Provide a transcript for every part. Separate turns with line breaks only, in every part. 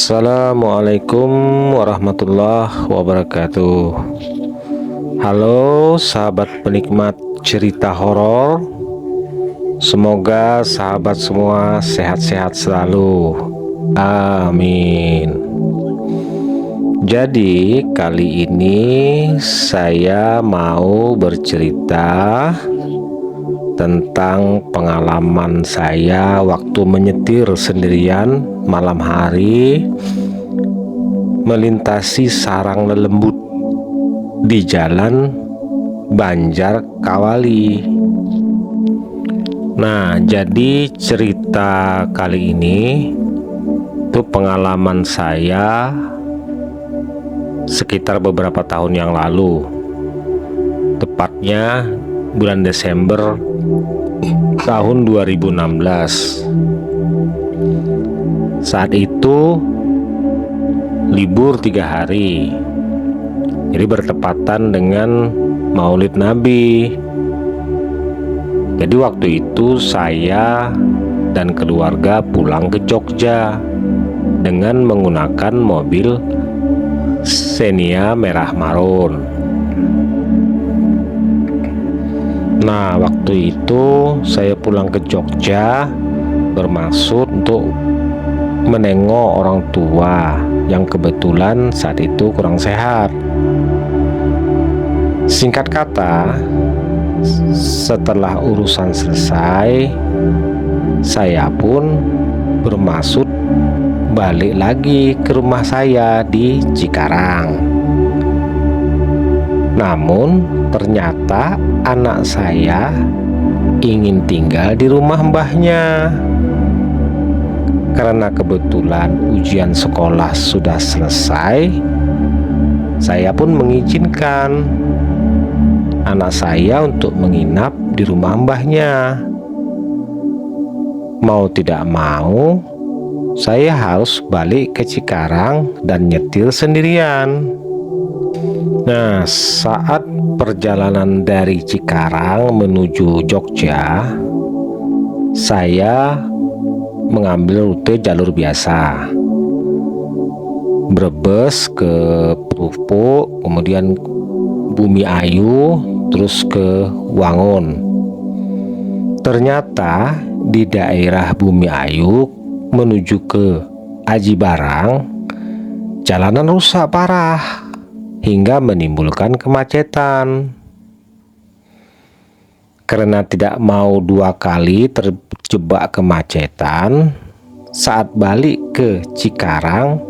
Assalamualaikum warahmatullahi wabarakatuh. Halo sahabat penikmat cerita horor. Semoga sahabat semua sehat-sehat selalu. Amin. Jadi kali ini saya mau bercerita tentang pengalaman saya waktu menyetir sendirian malam hari melintasi sarang lelembut di jalan Banjar Kawali. Nah, jadi cerita kali ini itu pengalaman saya sekitar beberapa tahun yang lalu, tepatnya bulan Desember tahun 2016. Saat itu libur 3 hari, jadi bertepatan dengan Maulid Nabi. Jadi waktu itu saya dan keluarga pulang ke Jogja dengan menggunakan mobil Xenia merah marun. Nah, waktu itu saya pulang ke Jogja bermaksud untuk menengok orang tua yang kebetulan saat itu kurang sehat. Singkat kata, setelah urusan selesai, saya pun bermaksud balik lagi ke rumah saya di Cikarang. Namun ternyata anak saya ingin tinggal di rumah mbahnya. Karena kebetulan ujian sekolah sudah selesai, saya pun mengizinkan anak saya untuk menginap di rumah mbahnya. Mau tidak mau, saya harus balik ke Cikarang dan nyetir sendirian. Nah, saat perjalanan dari Cikarang menuju Jogja, saya mengambil rute jalur biasa, Brebes ke Pupuk, kemudian Bumi Ayu, terus ke Wangun. Ternyata di daerah Bumi Ayu menuju ke Aji Barang, jalanan rusak parah hingga menimbulkan kemacetan. Karena tidak mau 2 kali terjebak kemacetan, saat balik ke Cikarang,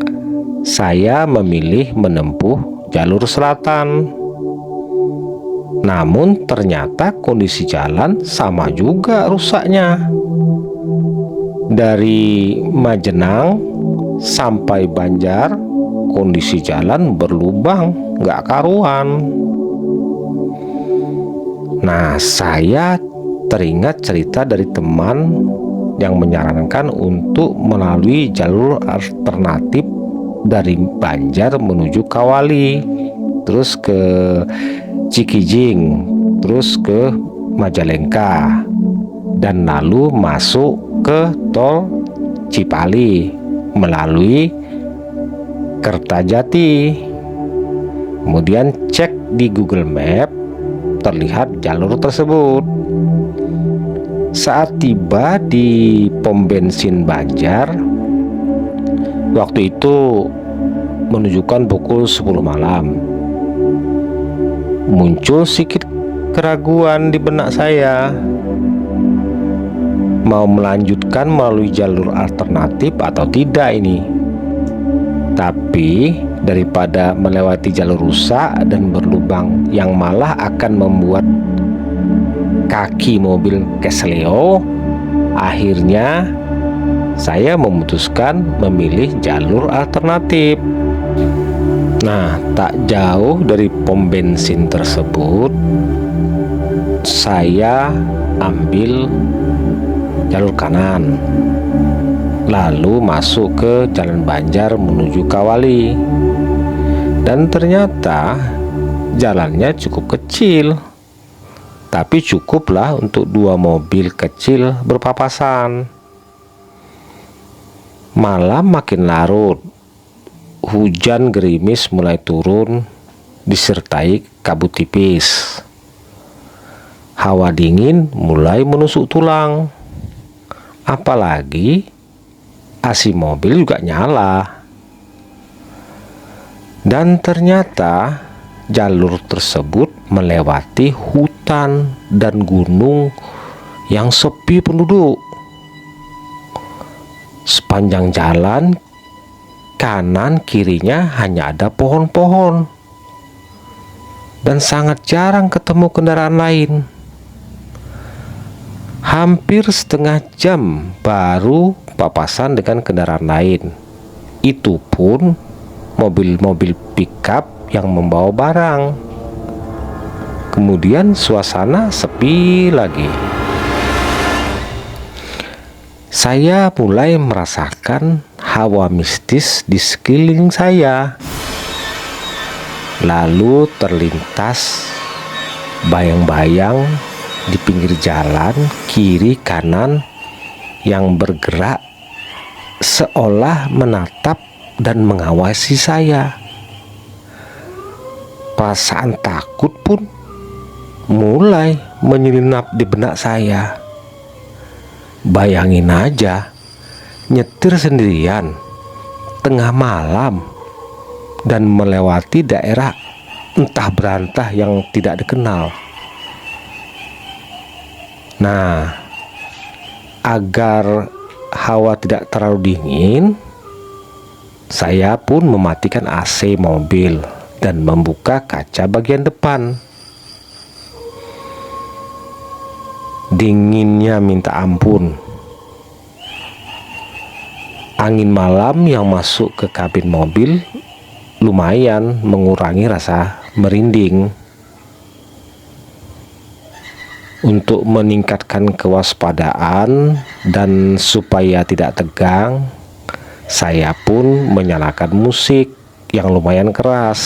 saya memilih menempuh jalur selatan. Namun ternyata kondisi jalan sama juga rusaknya. Dari Majenang sampai Banjar, kondisi jalan berlubang, gak karuan. Nah, saya teringat cerita dari teman yang menyarankan untuk melalui jalur alternatif dari Banjar menuju Kawali, terus ke Cikijing, terus ke Majalengka, dan lalu masuk ke tol Cipali melalui Kertajati. Kemudian cek di Google Map, terlihat jalur tersebut. Saat tiba di pom bensin Banjar, waktu itu menunjukkan pukul 10 malam. Muncul sedikit keraguan di benak saya, mau melanjutkan melalui jalur alternatif atau tidak ini. Tapi daripada melewati jalur rusak dan berlubang yang malah akan membuat kaki mobil kesleo, akhirnya saya memutuskan memilih jalur alternatif. Nah, tak jauh dari pom bensin tersebut, saya ambil jalur kanan, lalu masuk ke Jalan Banjar menuju Kawali. Dan ternyata jalannya cukup kecil, tapi cukuplah untuk 2 mobil kecil berpapasan. Malam makin larut hujan gerimis mulai turun disertai kabut tipis. Hawa dingin mulai menusuk tulang. Apalagi AC mobil juga nyala. Dan ternyata jalur tersebut melewati hutan dan gunung yang sepi penduduk. Sepanjang jalan kanan kirinya hanya ada pohon-pohon dan sangat jarang ketemu kendaraan lain. Hampir setengah jam baru papasan dengan kendaraan lain. Itu pun mobil-mobil pickup yang membawa barang. Kemudian suasana sepi lagi. Saya mulai merasakan hawa mistis di sekeliling saya. Lalu terlintas bayang-bayang di pinggir jalan kiri kanan yang bergerak seolah menatap dan mengawasi saya. Perasaan takut pun mulai menyelinap di benak saya. Bayangin aja, nyetir sendirian tengah malam dan melewati daerah entah berantah yang tidak dikenal. Nah, agar hawa tidak terlalu dingin, saya pun mematikan AC mobil dan membuka kaca bagian depan. Dinginnya minta ampun. Angin malam yang masuk ke kabin mobil lumayan mengurangi rasa merinding. Untuk meningkatkan kewaspadaan dan supaya tidak tegang, saya pun menyalakan musik yang lumayan keras.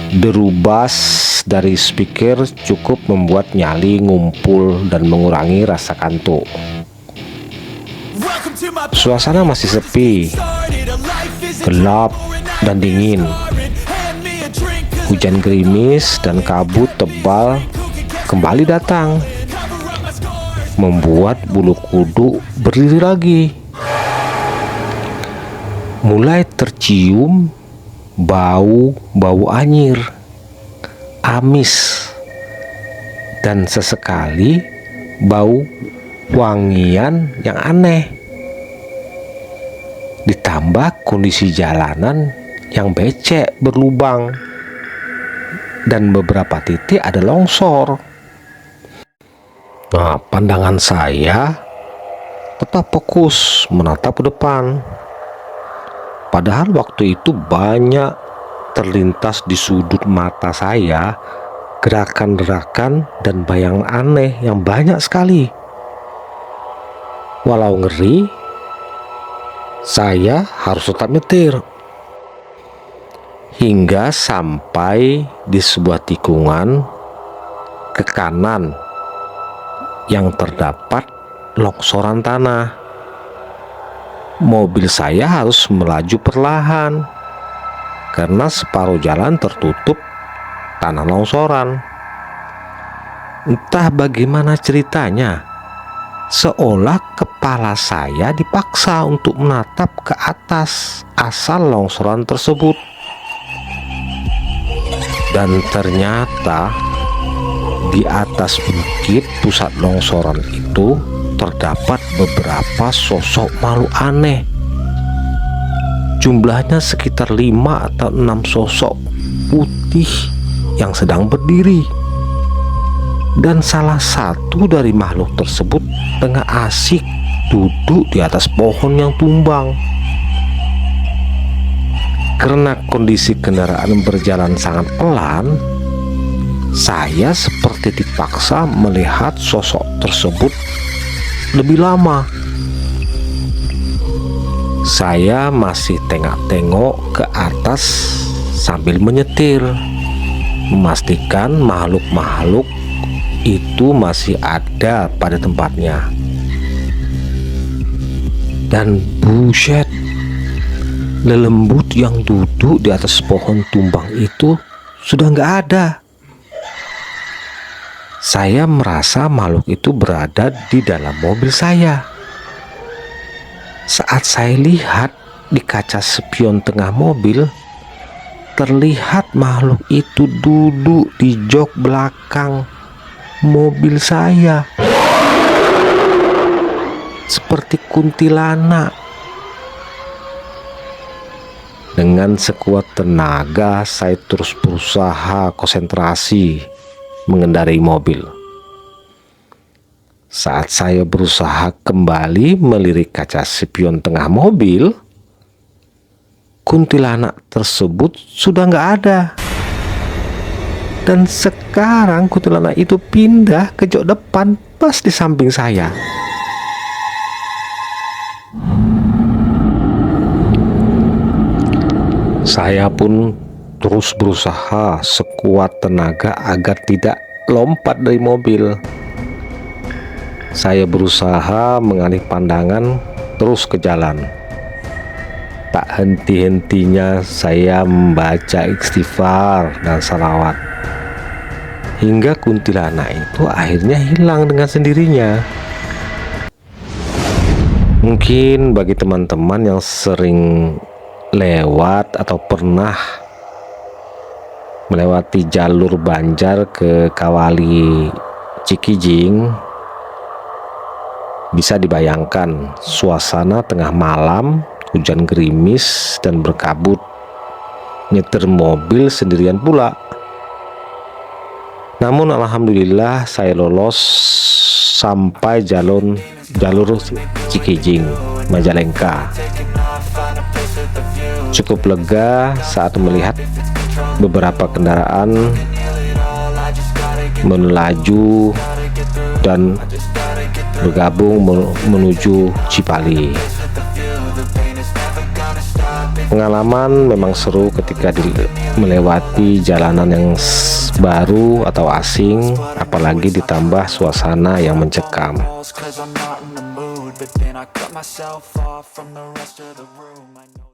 Deru bass dari speaker cukup membuat nyali ngumpul dan mengurangi rasa kantuk. Suasana masih sepi, gelap dan dingin. Hujan gerimis dan kabut tebal kembali datang, membuat bulu kuduk berdiri lagi. Mulai tercium bau anyir, amis, dan sesekali bau wangian yang aneh. Ditambah kondisi jalanan yang becek berlubang dan beberapa titik ada longsor. Nah, pandangan saya tetap fokus menatap ke depan. Padahal waktu itu banyak terlintas di sudut mata saya gerakan-gerakan dan bayangan aneh yang banyak sekali. Walau ngeri, saya harus tetap nyetir. Hingga sampai di sebuah tikungan ke kanan yang terdapat longsoran tanah. Mobil saya harus melaju perlahan karena separuh jalan tertutup tanah longsoran. Entah bagaimana ceritanya, seolah kepala saya dipaksa untuk menatap ke atas asal longsoran tersebut. Dan ternyata di atas bukit pusat longsoran itu terdapat beberapa sosok makhluk aneh. Jumlahnya sekitar 5 atau 6 sosok putih yang sedang berdiri. Dan salah satu dari makhluk tersebut tengah asik duduk di atas pohon yang tumbang. Karena kondisi kendaraan berjalan sangat pelan, saya seperti dipaksa melihat sosok tersebut lebih lama. Saya masih tengok-tengok ke atas sambil menyetir, memastikan makhluk-makhluk itu masih ada pada tempatnya. Dan buset, lelembut yang duduk di atas pohon tumbang itu sudah nggak ada. Saya merasa makhluk itu berada di dalam mobil saya. Saat saya lihat di kaca spion tengah mobil, terlihat makhluk itu duduk di jok belakang mobil saya, seperti kuntilanak. Dengan sekuat tenaga, saya terus berusaha konsentrasi mengendarai mobil. Saat saya berusaha kembali melirik kaca spion tengah mobil, kuntilanak tersebut sudah nggak ada. Dan sekarang kuntilanak itu pindah ke jok depan pas di samping saya. Saya pun terus berusaha sekuat tenaga agar tidak lompat dari mobil. Saya berusaha mengalih pandangan terus ke jalan. Tak henti-hentinya saya membaca istighfar dan salawat, hingga kuntilanak itu akhirnya hilang dengan sendirinya. Mungkin bagi teman-teman yang sering lewat atau pernah melewati jalur Banjar ke Kawali Cikijing, bisa dibayangkan suasana tengah malam, hujan gerimis dan berkabut, nyetir mobil sendirian pula. Namun alhamdulillah saya lolos sampai jalur Cikijing, Majalengka. Cukup lega saat melihat beberapa kendaraan melaju dan bergabung menuju Cipali. Pengalaman memang seru ketika melewati jalanan yang baru atau asing, apalagi ditambah suasana yang mencekam.
But then I cut myself off from the rest of the room. I know